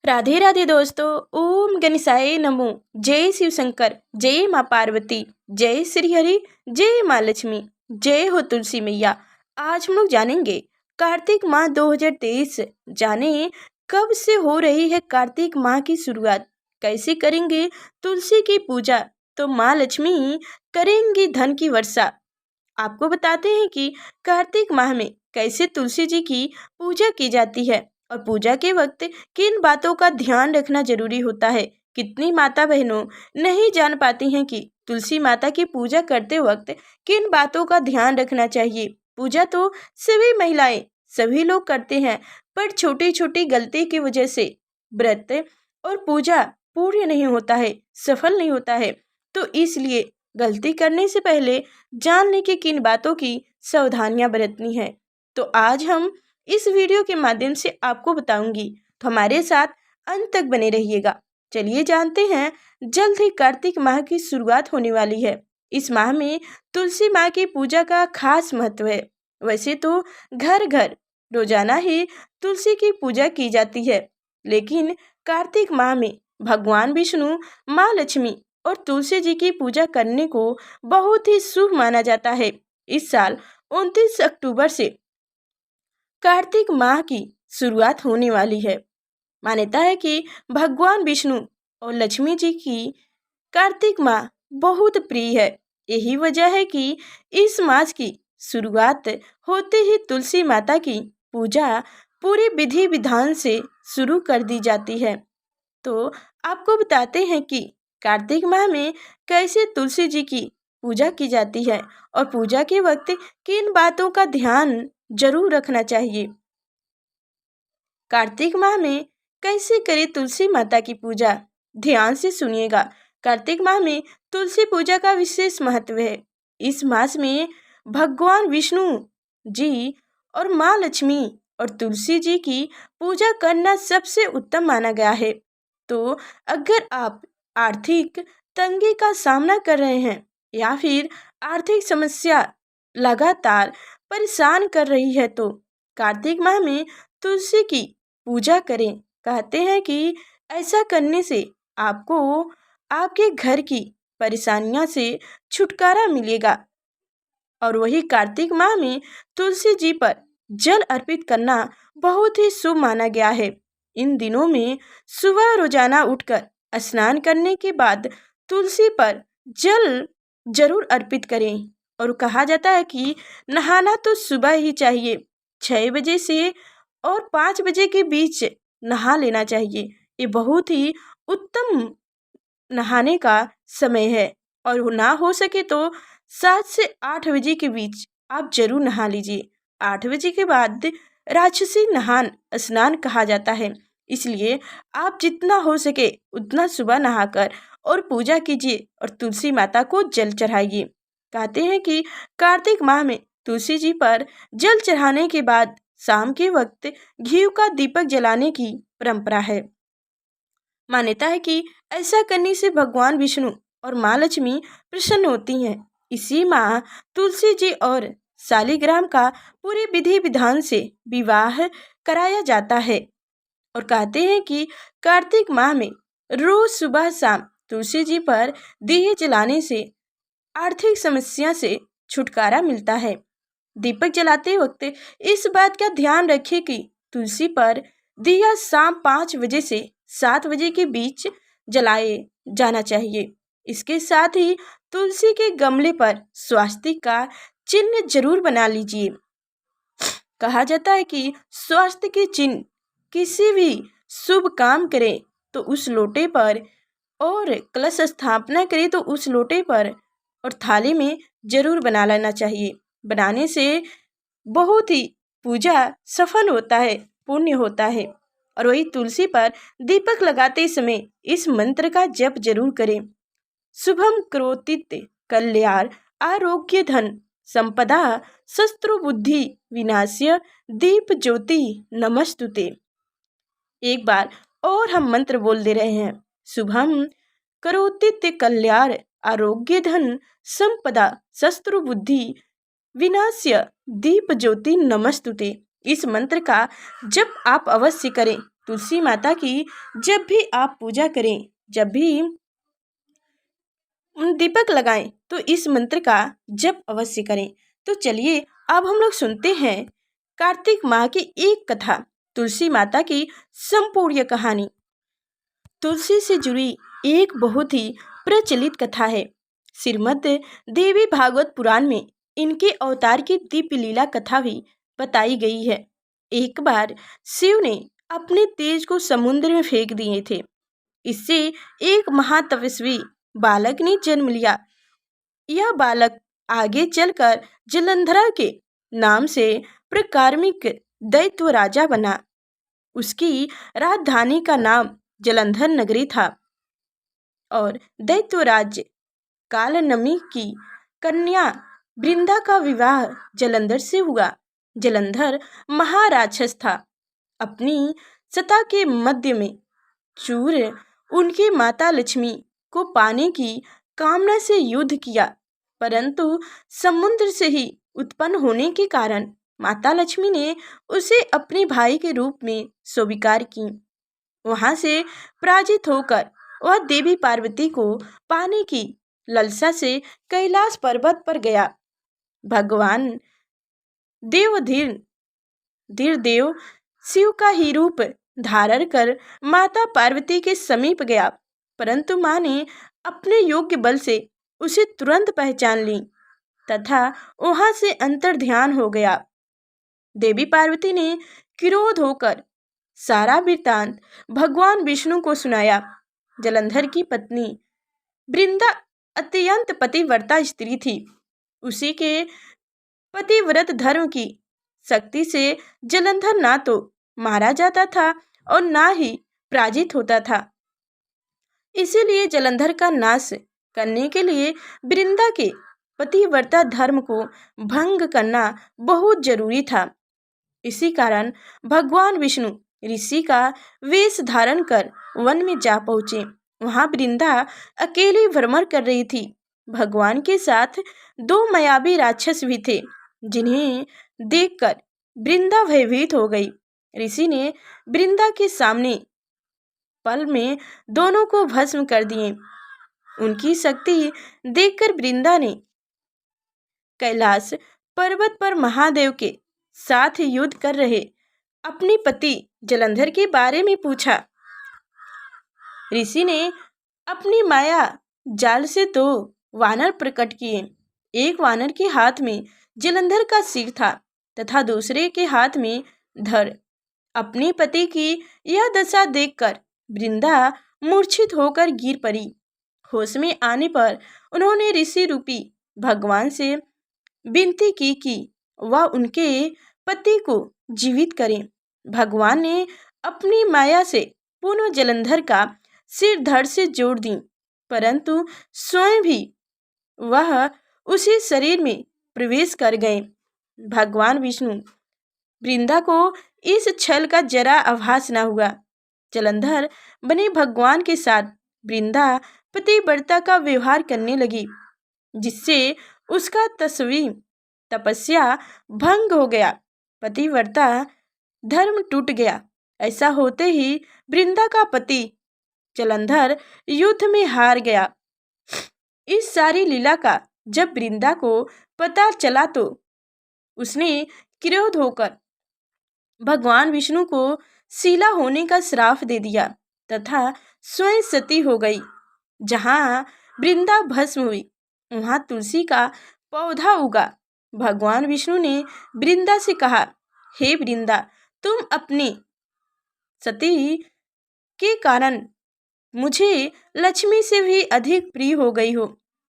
राधे राधे दोस्तों। ओम गणेशाय नमो। जय शिव शंकर, जय माँ पार्वती, जय श्री हरि, जय माँ लक्ष्मी, जय हो तुलसी मैया। आज हम लोग जानेंगे कार्तिक माह 2023। जाने कब से हो रही है कार्तिक माह की शुरुआत, कैसे करेंगे तुलसी की पूजा, तो माँ लक्ष्मी करेंगी धन की वर्षा। आपको बताते हैं कि कार्तिक माह में कैसे तुलसी जी की पूजा की जाती है और पूजा के वक्त किन बातों का ध्यान रखना जरूरी होता है। कितनी माता बहनों नहीं जान पाती हैं कि तुलसी माता की पूजा करते वक्त किन बातों का ध्यान रखना चाहिए। पूजा तो सभी महिलाएं सभी लोग करते हैं, पर छोटी छोटी गलती की वजह से व्रत और पूजा पूर्ण नहीं होता है, सफल नहीं होता है। तो इसलिए गलती करने से पहले जान लें कि किन बातों की सावधानियां बरतनी है। तो आज हम इस वीडियो के माध्यम से आपको बताऊंगी, तो हमारे साथ अंत तक बने रहिएगा। चलिए जानते हैं, जल्द ही कार्तिक माह की शुरुआत होने वाली है। इस माह में तुलसी माँ की पूजा का खास महत्व है। वैसे तो घर घर रोजाना ही तुलसी की पूजा की जाती है, लेकिन कार्तिक माह में भगवान विष्णु, माँ लक्ष्मी और तुलसी जी की पूजा करने को बहुत ही शुभ माना जाता है। इस साल 29 अक्टूबर से कार्तिक माह की शुरुआत होने वाली है। मान्यता है कि भगवान विष्णु और लक्ष्मी जी की कार्तिक माह बहुत प्रिय है। यही वजह है कि इस मास की शुरुआत होते ही तुलसी माता की पूजा पूरी विधि विधान से शुरू कर दी जाती है। तो आपको बताते हैं कि कार्तिक माह में कैसे तुलसी जी की पूजा की जाती है और पूजा के वक्त किन बातों का ध्यान जरूर रखना चाहिए। कार्तिक माह में कैसे करें तुलसी माता की पूजा, ध्यान से सुनिएगा। कार्तिक माह में तुलसी पूजा का विशेष महत्व है। इस मास में भगवान विष्णु जी और माँ लक्ष्मी और तुलसी जी की पूजा करना सबसे उत्तम माना गया है। तो अगर आप आर्थिक तंगी का सामना कर रहे हैं या फिर आर्थिक समस्या लगातार परेशान कर रही है, तो कार्तिक माह में तुलसी की पूजा करें। कहते हैं कि ऐसा करने से आपको आपके घर की परेशानियां से छुटकारा मिलेगा। और वही कार्तिक माह में तुलसी जी पर जल अर्पित करना बहुत ही शुभ माना गया है। इन दिनों में सुबह रोजाना उठकर स्नान करने के बाद तुलसी पर जल जरूर अर्पित करें। और कहा जाता है कि नहाना तो सुबह ही चाहिए, 6 बजे से और 5 बजे के बीच नहा लेना चाहिए। ये बहुत ही उत्तम नहाने का समय है। और ना हो सके तो 7 से 8 बजे के बीच आप जरूर नहा लीजिए। 8 बजे के बाद राक्षसी नहान स्नान कहा जाता है, इसलिए आप जितना हो सके उतना सुबह नहाकर और पूजा कीजिए और तुलसी माता को जल चढ़ाइए। कहते हैं कि कार्तिक माह में तुलसी जी पर जल चढ़ाने के बाद शाम के वक्त घी का दीपक जलाने की परंपरा है। मान्यता है कि ऐसा करने से भगवान विष्णु और माँ लक्ष्मी प्रसन्न होती हैं। इसी माह तुलसी जी और शालिग्राम का पूरे विधि विधान से विवाह कराया जाता है। और कहते हैं कि कार्तिक माह में रोज सुबह शाम तुलसी जी पर दिए जलाने से आर्थिक समस्या से छुटकारा मिलता है। दीपक जलाते वक्त इस बात का ध्यान रखें कि तुलसी पर दिया शाम 5 बजे से 7 बजे के बीच जलाए जाना चाहिए। इसके साथ ही तुलसी के गमले पर स्वास्तिक का चिन्ह जरूर बना लीजिए। कहा जाता है कि स्वास्थ्य के चिन्ह किसी भी शुभ काम करें तो उस लोटे पर, और कलश स्थापना करें तो उस लोटे पर और थाली में जरूर बना लेना चाहिए। बनाने से बहुत ही पूजा सफल होता है, पुण्य होता है। और वही तुलसी पर दीपक लगाते समय इस मंत्र का जप जरूर करें। शुभम करोतीत कल्याण आरोग्य धन संपदा शत्रु बुद्धि विनाश्य दीप ज्योति नमस्तुते। एक बार और हम मंत्र बोल दे रहे हैं। शुभम करोतीत कल्याण आरोग्य धन संपदा शत्रु बुद्धि विनाश्य दीप ज्योति नमस्तुते। इस मंत्र का जब आप अवश्य करें तुलसी माता की जब भी आप पूजा करें, जब भी दीपक लगाएं, तो इस मंत्र का जप अवश्य करें। तो चलिए अब हम लोग सुनते हैं कार्तिक माह की एक कथा, तुलसी माता की संपूर्ण कहानी। तुलसी से जुड़ी एक बहुत ही प्रचलित कथा है। श्रीमद् देवी भागवत पुराण में इनके अवतार की दिव्य लीला कथा भी बताई गई है। एक बार शिव ने अपने तेज को समुद्र में फेंक दिए थे। इससे एक महातपस्वी बालक ने जन्म लिया। यह बालक आगे चलकर जलंधरा के नाम से प्रकार्मिक दैत्य राजा बना। उसकी राजधानी का नाम जलंधर नगरी था और दैत्य राज्य कालनमी की कन्या वृंदा का विवाह जलंधर से हुआ। जलंधर महाराक्षस था। अपनी सत्ता के मध्य में चूर उनकी माता लक्ष्मी को पाने की कामना से युद्ध किया, परंतु समुद्र से ही उत्पन्न होने के कारण माता लक्ष्मी ने उसे अपने भाई के रूप में स्वीकार की। वहां से पराजित होकर वह देवी पार्वती को पाने की लालसा से कैलाश पर्वत पर गया। भगवान धीर देव शिव का ही रूप धारण कर माता पार्वती के समीप गया, परंतु माँ ने अपने योग्य बल से उसे तुरंत पहचान ली तथा वहां से अंतर्ध्यान हो गया। देवी पार्वती ने क्रोध होकर सारा वृत्तांत भगवान विष्णु को सुनाया। जलंधर की पत्नी वृंदा अत्यंत पतिव्रता स्त्री थी। उसी के पतिव्रत धर्म की शक्ति से जलंधर ना तो मारा जाता था और ना ही पराजित होता था। इसीलिए जलंधर का नाश करने के लिए वृंदा के पतिव्रता धर्म को भंग करना बहुत जरूरी था। इसी कारण भगवान विष्णु ऋषि का वेश धारण कर वन में जा पहुँचे। वहाँ वृंदा अकेली भ्रमण कर रही थी। भगवान के साथ दो मायावी राक्षस भी थे, जिन्हें देखकर वृंदा भयभीत हो गई। ऋषि ने वृंदा के सामने पल में दोनों को भस्म कर दिए। उनकी शक्ति देखकर वृंदा ने कैलाश पर्वत पर महादेव के साथ युद्ध कर रहे अपने पति जलंधर के बारे में पूछा। ऋषि ने अपनी माया जाल से दो वानर प्रकट किए। एक वानर के हाथ में जलंधर का सिर था तथा दूसरे के हाथ में धड़। अपने पति की यह दशा देखकर वृंदा मूर्छित होकर गिर पड़ी। होश में आने पर उन्होंने ऋषि रूपी भगवान से विनती की कि वह उनके पति को जीवित करें। भगवान ने अपनी माया से पुनः जलंधर का सिर धड़ से जोड़ दी, परंतु स्वयं भी वह उसी शरीर में प्रवेश कर गए। भगवान विष्णु वृंदा को इस छल का जरा आभास न हुआ। जलंधर बने भगवान के साथ वृंदा पतिव्रता का व्यवहार करने लगी, जिससे उसका तपस्या भंग हो गया। पतिव्रता धर्म टूट गया। ऐसा होते ही वृंदा का पति जलंधर युद्ध में हार गया। इस सारी लीला का जब वृंदा को पता चला तो उसने क्रोध होकर भगवान विष्णु को शीला होने का श्राप दे दिया तथा स्वयं सती हो गई। जहाँ वृंदा भस्म हुई वहाँ तुलसी का पौधा उगा। भगवान विष्णु ने वृंदा से कहा, हे वृंदा, तुम अपनी सती के कारण मुझे लक्ष्मी से भी अधिक प्रिय हो गई हो।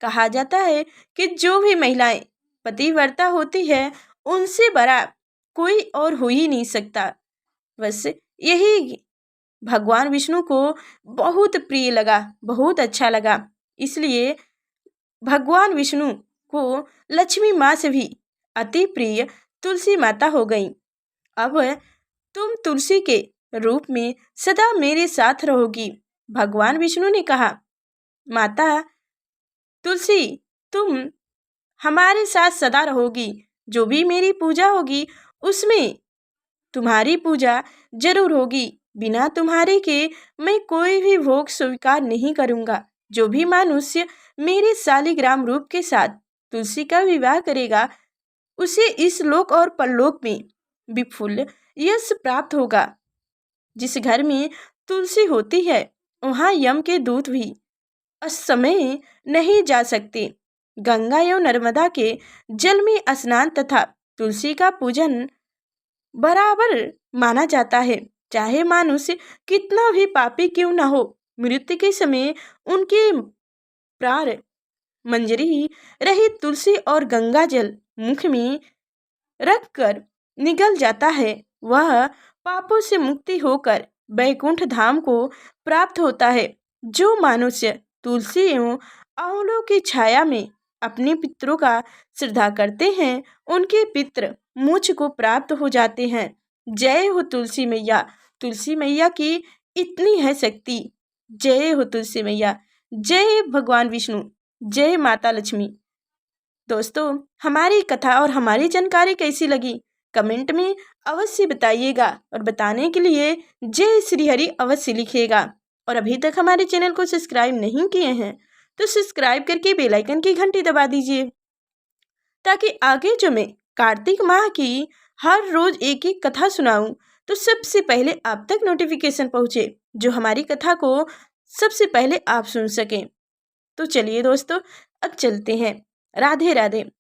कहा जाता है कि जो भी महिलाएं पतिव्रता होती है उनसे बड़ा कोई और हो ही नहीं सकता। बस यही भगवान विष्णु को बहुत प्रिय लगा, बहुत अच्छा लगा। इसलिए भगवान विष्णु को लक्ष्मी माँ से भी अति प्रिय तुलसी माता हो गई। अब तुम तुलसी के रूप में सदा मेरे साथ रहोगी। भगवान विष्णु ने कहा, माता तुलसी, तुम हमारे साथ सदा रहोगी। जो भी मेरी पूजा होगी उसमें तुम्हारी पूजा जरूर होगी। बिना तुम्हारे के मैं कोई भी भोग स्वीकार नहीं करूँगा। जो भी मनुष्य मेरे शालिग्राम रूप के साथ तुलसी का विवाह करेगा उसे इस लोक और परलोक में विपुल यश प्राप्त होगा। जिस घर में तुलसी होती है वहाँ यम के दूत भी असमय नहीं जा सकते। गंगा एवं नर्मदा के जल में स्नान तथा तुलसी का पूजन बराबर माना जाता है। चाहे मनुष्य कितना भी पापी क्यों न हो, मृत्यु के समय उनके प्राण मंजरी रहित तुलसी और गंगा जल मुख में रखकर निगल जाता है। वह पापों से मुक्ति होकर बैकुंठ धाम को प्राप्त होता है। जो मनुष्य तुलसी एवं आंवलों की छाया में अपने पितरों का श्रद्धा करते हैं उनके पितृ मोक्ष को प्राप्त हो जाते हैं। जय हो तुलसी मैया। तुलसी मैया की इतनी है शक्ति। जय हो तुलसी मैया। जय भगवान विष्णु। जय माता लक्ष्मी। दोस्तों, हमारी कथा और हमारी जानकारी कैसी लगी कमेंट में अवश्य बताइएगा और बताने के लिए जय श्री हरि अवश्य लिखिएगा। और अभी तक हमारे चैनल को सब्सक्राइब नहीं किए हैं तो सब्सक्राइब करके बेल आइकन की घंटी दबा दीजिए ताकि आगे जो मैं कार्तिक माह की हर रोज एक एक कथा सुनाऊं तो सबसे पहले आप तक नोटिफिकेशन पहुंचे, जो हमारी कथा को सबसे पहले आप सुन सकें। तो चलिए दोस्तों, अब चलते हैं। राधे राधे।